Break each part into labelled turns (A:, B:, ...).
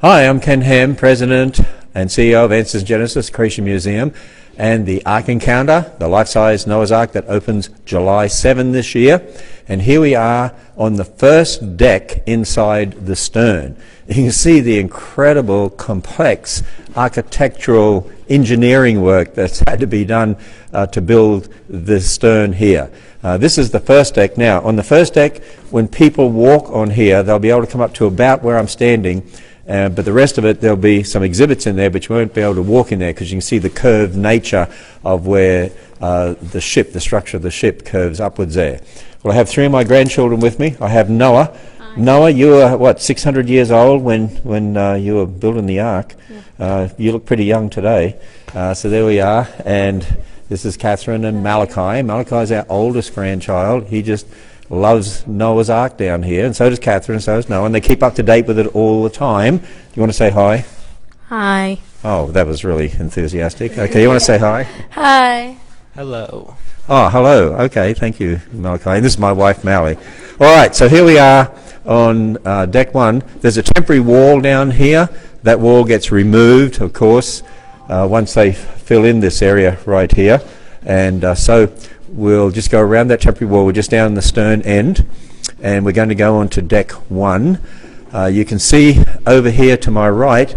A: Hi, I'm Ken Ham, President and CEO of Answers Genesis Creation Museum and the Ark Encounter, the life-size Noah's Ark that opens July 7 this year. And here we are on the first deck inside the stern. You can see the incredible, complex architectural engineering work that's had to be done to build the stern here. This is the first deck. Now, on the first deck, when people walk on here, they'll be able to come up to about where I'm standing. But the rest of it, there'll be some exhibits in there, but you won't be able to walk in there because you can see the curved nature of where the structure of the ship curves upwards there. Well, I have three of my grandchildren with me. I have Noah.
B: Hi.
A: Noah, you were, 600 years old when you were building the Ark?
B: Yeah.
A: You look pretty young today. So there we are. And this is Catherine and Malachi. Malachi's our oldest grandchild. He just loves Noah's Ark down here, and so does Catherine, and so does Noah, and they keep up to date with it all the time. You want to say hi?
B: Hi.
A: Oh, that was really enthusiastic. Okay, you want to say hi?
B: Hi.
C: Hello.
A: Oh, hello. Okay, thank you, Malachi. And this is my wife, Mally. All right, so here we are on deck one. There's a temporary wall down here. That wall gets removed, of course, once they fill in this area right here. And so we'll just go around that temporary wall. We're just down the stern end, and we're going to go on to deck one. You can see over here to my right,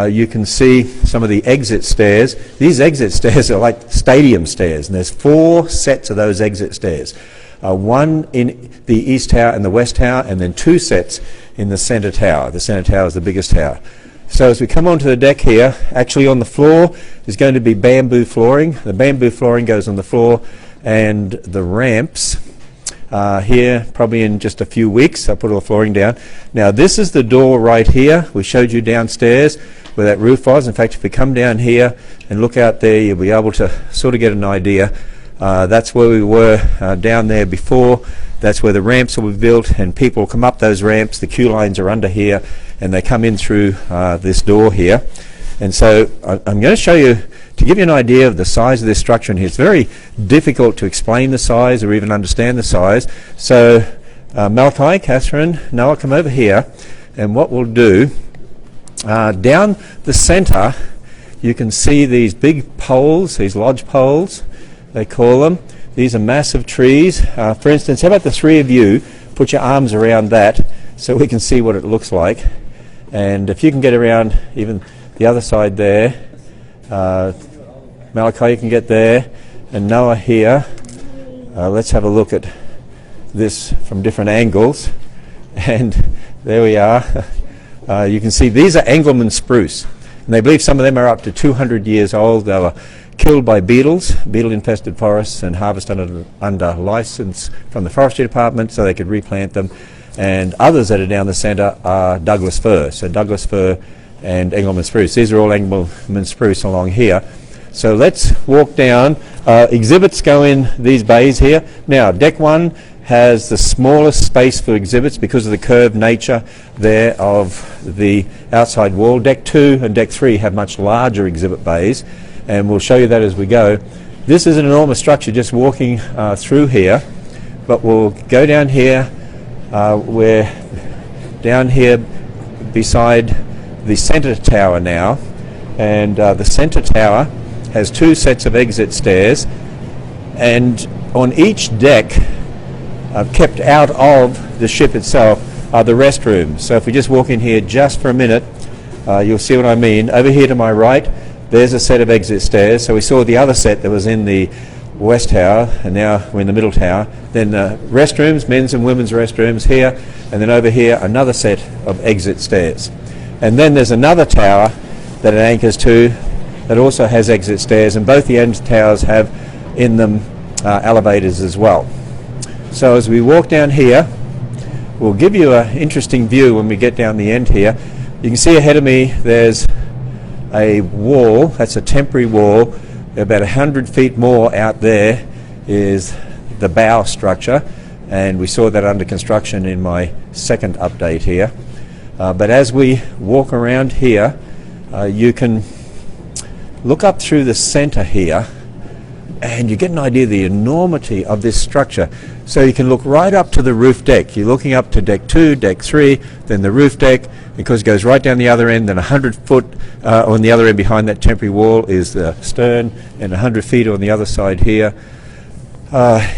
A: you can see some of the exit stairs. These exit stairs are like stadium stairs, and there's 4 sets of those exit stairs. One in the east tower and the west tower, and then 2 sets in the center tower. The center tower is the biggest tower. So as we come onto the deck here, actually on the floor is going to be bamboo flooring. The bamboo flooring goes on the floor, and the ramps here probably in just a few weeks. I'll put all the flooring down. Now this is the door right here. We showed you downstairs where that roof was. In fact, if we come down here and look out there, you'll be able to sort of get an idea. That's where we were down there before. That's where the ramps will be built, and people come up those ramps. The queue lines are under here, and they come in through this door here. And so I'm going to show you, to give you an idea of the size of this structure in here. It's very difficult to explain the size or even understand the size. So Malachi, Catherine, Noah, come over here, and what we'll do, down the center, you can see these big poles, these lodge poles, they call them. These are massive trees. For instance, how about the 3 of you put your arms around that so we can see what it looks like. And if you can get around even the other side there, Malachi, you can get there, and Noah here. Let's have a look at this from different angles. And there we are. You can see these are Engelmann spruce, and they believe some of them are up to 200 years old. They were killed by beetles, beetle-infested forests, and harvested under license from the forestry department so they could replant them. And others that are down the centre are Douglas fir. So Douglas fir and Engelmann spruce. These are all Engelmann spruce along here. So let's walk down. Exhibits go in these bays here. Now, deck 1 has the smallest space for exhibits because of the curved nature there of the outside wall. Deck 2 and deck 3 have much larger exhibit bays, and we'll show you that as we go. This is an enormous structure just walking through here, but we'll go down here. We're down here beside the center tower now, and the center tower has 2 sets of exit stairs, and on each deck, kept out of the ship itself, are the restrooms. So if we just walk in here just for a minute, you'll see what I mean. Over here to my right, there's a set of exit stairs. So we saw the other set that was in the west tower, and now we're in the middle tower. Then restrooms, men's and women's restrooms here, and then over here another set of exit stairs. And then there's another tower that it anchors to that also has exit stairs, and both the end towers have in them elevators as well. So as we walk down here, we'll give you an interesting view when we get down the end here. You can see ahead of me there's a wall. That's a temporary wall. About 100 feet more out there is the bow structure, and we saw that under construction in my second update here. But as we walk around here, you can look up through the center here and you get an idea of the enormity of this structure. So you can look right up to the roof deck. You're looking up to deck 2, deck 3, then the roof deck, because it goes right down the other end, then 100 foot on the other end behind that temporary wall is the stern, and 100 feet on the other side here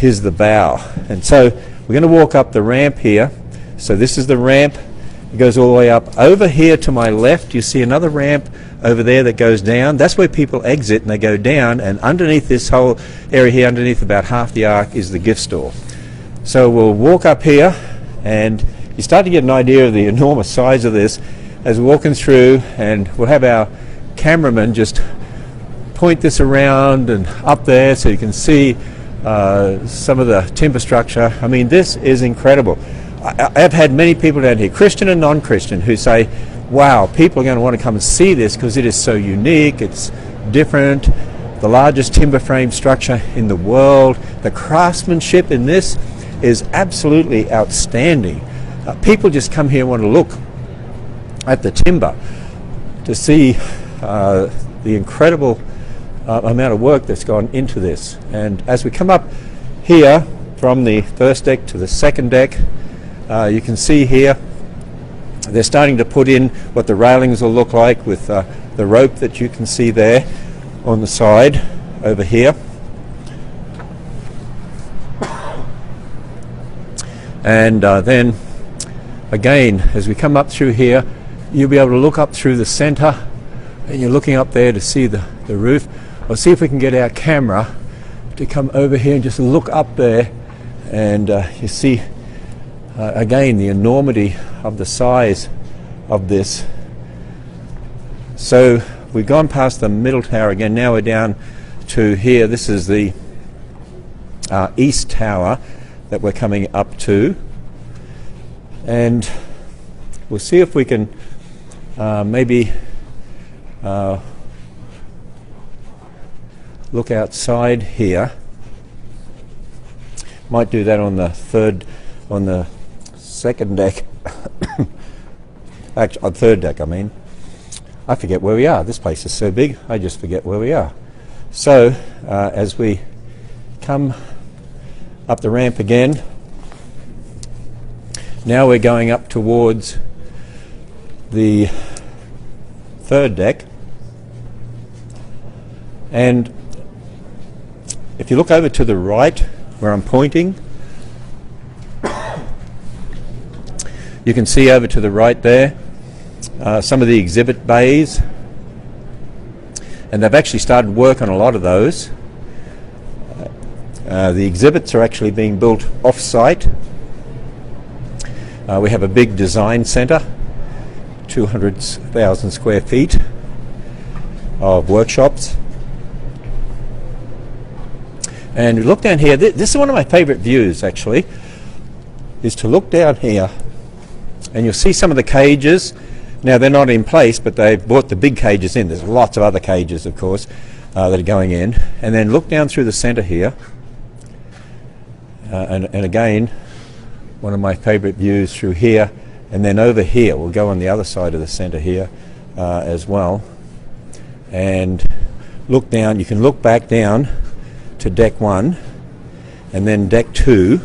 A: is the bow. And so we're going to walk up the ramp here. So this is the ramp. It goes all the way up. Over here to my left, you see another ramp over there that goes down. That's where people exit and they go down, and underneath this whole area here, underneath about half the arc, is the gift store. So we'll walk up here, and you start to get an idea of the enormous size of this as we're walking through, and we'll have our cameraman just point this around and up there so you can see some of the timber structure. I mean, this is incredible. I've had many people down here, Christian and non-Christian, who say, wow, people are going to want to come and see this because it is so unique, it's different, the largest timber frame structure in the world. The craftsmanship in this is absolutely outstanding. People just come here and want to look at the timber to see the incredible amount of work that's gone into this. And as we come up here from the first deck to the second deck, you can see here they're starting to put in what the railings will look like with the rope that you can see there on the side over here. And then again, as we come up through here, you'll be able to look up through the center, and you're looking up there to see the roof. I'll see if we can get our camera to come over here and just look up there, and you see again the enormity of the size of this. So we've gone past the middle tower again. Now we're down to here. This is the east tower that we're coming up to, and we'll see if we can maybe look outside here. Might do that on the second deck. Actually, on third deck, I mean. I forget where we are. This place is so big, I just forget where we are. So, as we come up the ramp again, now we're going up towards the third deck. And if you look over to the right, where I'm pointing, you can see over to the right there some of the exhibit bays, and they've actually started work on a lot of those. The exhibits are actually being built off-site. We have a big design centre, 200,000 square feet of workshops. And we look down here, this is one of my favourite views actually, is to look down here and you'll see some of the cages. Now they're not in place, but they've brought the big cages in. There's lots of other cages, of course, that are going in. And then look down through the centre here. And again, one of my favourite views through here. And then over here, we'll go on the other side of the centre here as well. And look down, you can look back down to deck 1, and then deck 2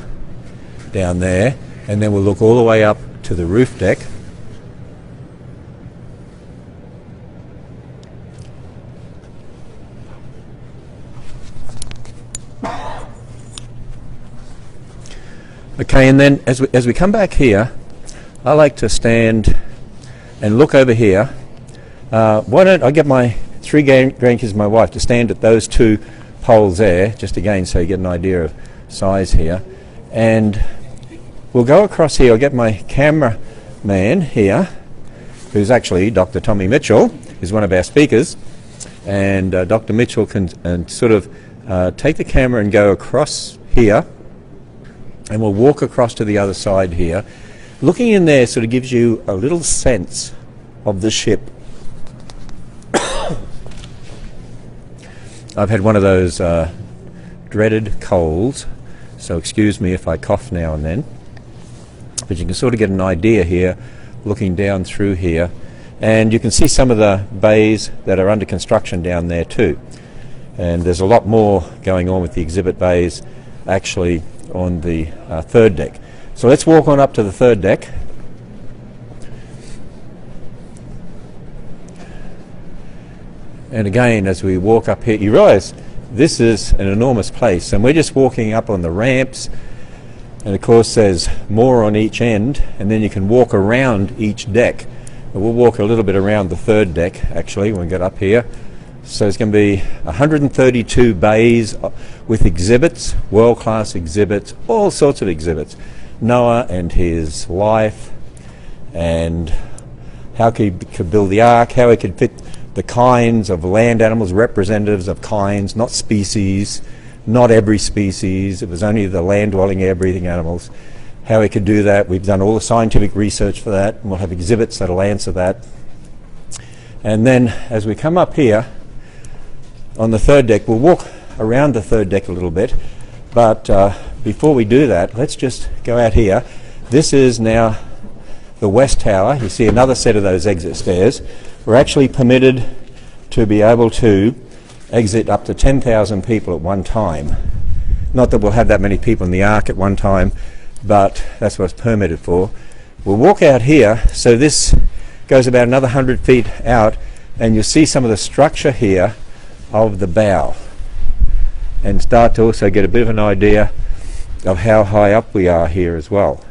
A: down there. And then we'll look all the way up to the roof deck. Okay, and then as we come back here, I like to stand and look over here. Why don't I get my 3 grandkids, my wife, to stand at those 2 poles there, just again so you get an idea of size here. And we'll go across here. I'll get my cameraman here, who's actually Dr. Tommy Mitchell, who's one of our speakers. And Dr. Mitchell can sort of take the camera and go across here. And we'll walk across to the other side here. Looking in there sort of gives you a little sense of the ship. I've had one of those dreaded colds, so excuse me if I cough now and then. But you can sort of get an idea here, looking down through here. And you can see some of the bays that are under construction down there too. And there's a lot more going on with the exhibit bays actually on the third deck. So let's walk on up to the third deck. And again, as we walk up here, you realise this is an enormous place, and we're just walking up on the ramps, and of course there's more on each end, and then you can walk around each deck. And we'll walk a little bit around the third deck actually when we get up here. So it's going to be 132 bays with exhibits, world-class exhibits, all sorts of exhibits. Noah and his life, and how he could build the ark, how he could fit the kinds of land animals, representatives of kinds, not species, not every species. It was only the land-dwelling, air-breathing animals. How he could do that. We've done all the scientific research for that, and we'll have exhibits that'll answer that. And then as we come up here on the third deck, we'll walk around the third deck a little bit, but before we do that, let's just go out here. This is now the West Tower. You see another set of those exit stairs. We're actually permitted to be able to exit up to 10,000 people at one time. Not that we'll have that many people in the ark at one time, but that's what it's permitted for. We'll walk out here, so this goes about another 100 feet out, and you'll see some of the structure here of the bow, and start to also get a bit of an idea of how high up we are here as well.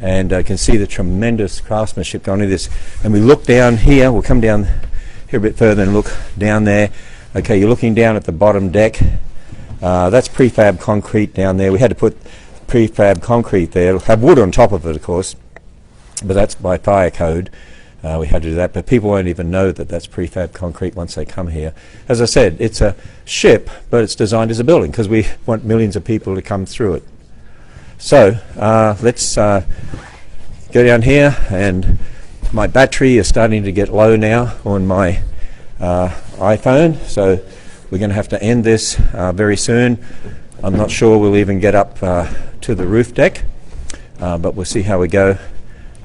A: And you can see the tremendous craftsmanship going into this. And we look down here, we'll come down here a bit further and look down there. Okay, you're looking down at the bottom deck. That's prefab concrete down there. We had to put prefab concrete there. It'll have wood on top of it, of course, but that's by fire code. We had to do that, but people won't even know that that's prefab concrete once they come here. As I said, it's a ship, but it's designed as a building because we want millions of people to come through it. So let's go down here, and my battery is starting to get low now on my iPhone, so we're going to have to end this very soon. I'm not sure we'll even get up to the roof deck, but we'll see how we go.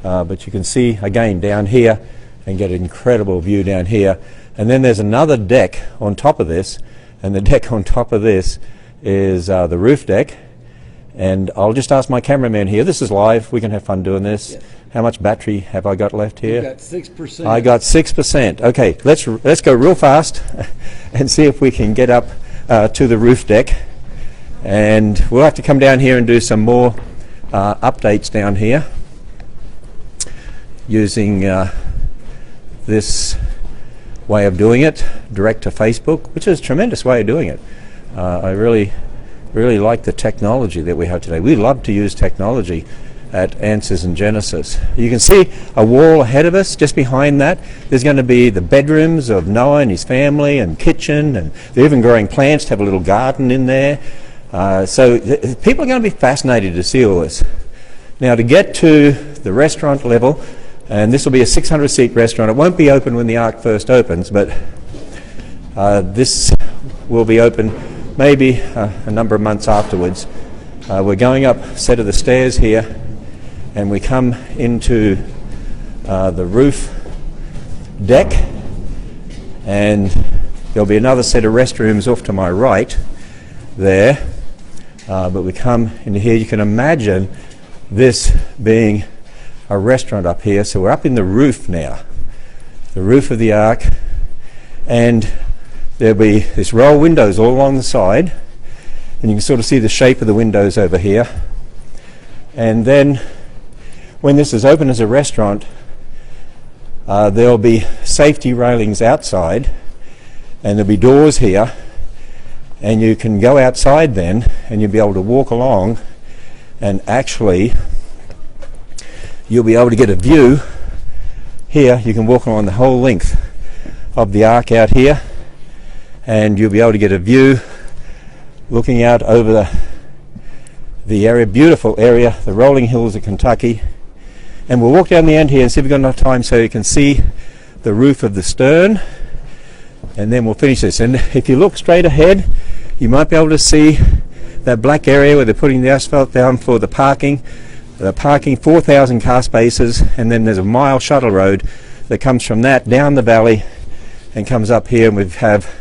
A: But you can see again down here and get an incredible view down here. And then there's another deck on top of this, and the deck on top of this is the roof deck. And I'll just ask my cameraman here, this is live, we can have fun doing this. Yes. How much battery have I got left here?
C: You got 6%.
A: I got 6%. Okay, let's go real fast and see if we can get up to the roof deck. And we'll have to come down here and do some more updates down here using this way of doing it, direct to Facebook, which is a tremendous way of doing it. I really like the technology that we have today. We love to use technology at Answers in Genesis. You can see a wall ahead of us. Just behind that, there's going to be the bedrooms of Noah and his family, and kitchen, and they're even growing plants to have a little garden in there. So people are going to be fascinated to see all this. Now, to get to the restaurant level, and this will be a 600-seat restaurant. It won't be open when the Ark first opens, but this will be open maybe a number of months afterwards. We're going up a set of the stairs here, and we come into the roof deck, and there'll be another set of restrooms off to my right there, but we come into here. You can imagine this being a restaurant up here. So we're up in the roof now, the roof of the Ark, and there'll be this row of windows all along the side, and you can sort of see the shape of the windows over here. And then when this is open as a restaurant, there'll be safety railings outside, and there'll be doors here, and you can go outside then, and you'll be able to walk along, and actually you'll be able to get a view here. You can walk along the whole length of the Ark out here, and you'll be able to get a view looking out over the area, beautiful area, the rolling hills of Kentucky. And we'll walk down the end here and see if we've got enough time so you can see the roof of the stern, and then we'll finish this. And if you look straight ahead, you might be able to see that black area where they're putting the asphalt down for the parking. The parking, 4,000 car spaces, and then there's a mile shuttle road that comes from that down the valley and comes up here, and we have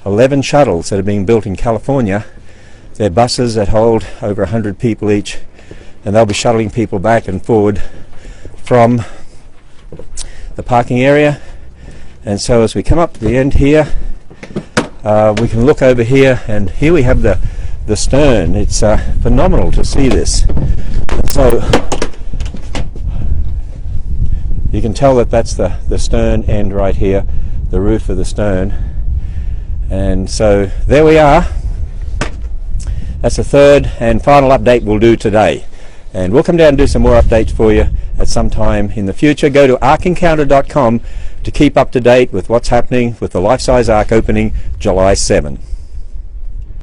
A: 11 shuttles that are being built in California. They're buses that hold over 100 people each, and they'll be shuttling people back and forward from the parking area. And so as we come up to the end here, we can look over here, and here we have the stern. It's phenomenal to see this. And so you can tell that that's the stern end right here, the roof of the stern. And so there we are. That's the third and final update we'll do today. And we'll come down and do some more updates for you at some time in the future. Go to ArkEncounter.com to keep up to date with what's happening with the Life Size Ark opening July 7.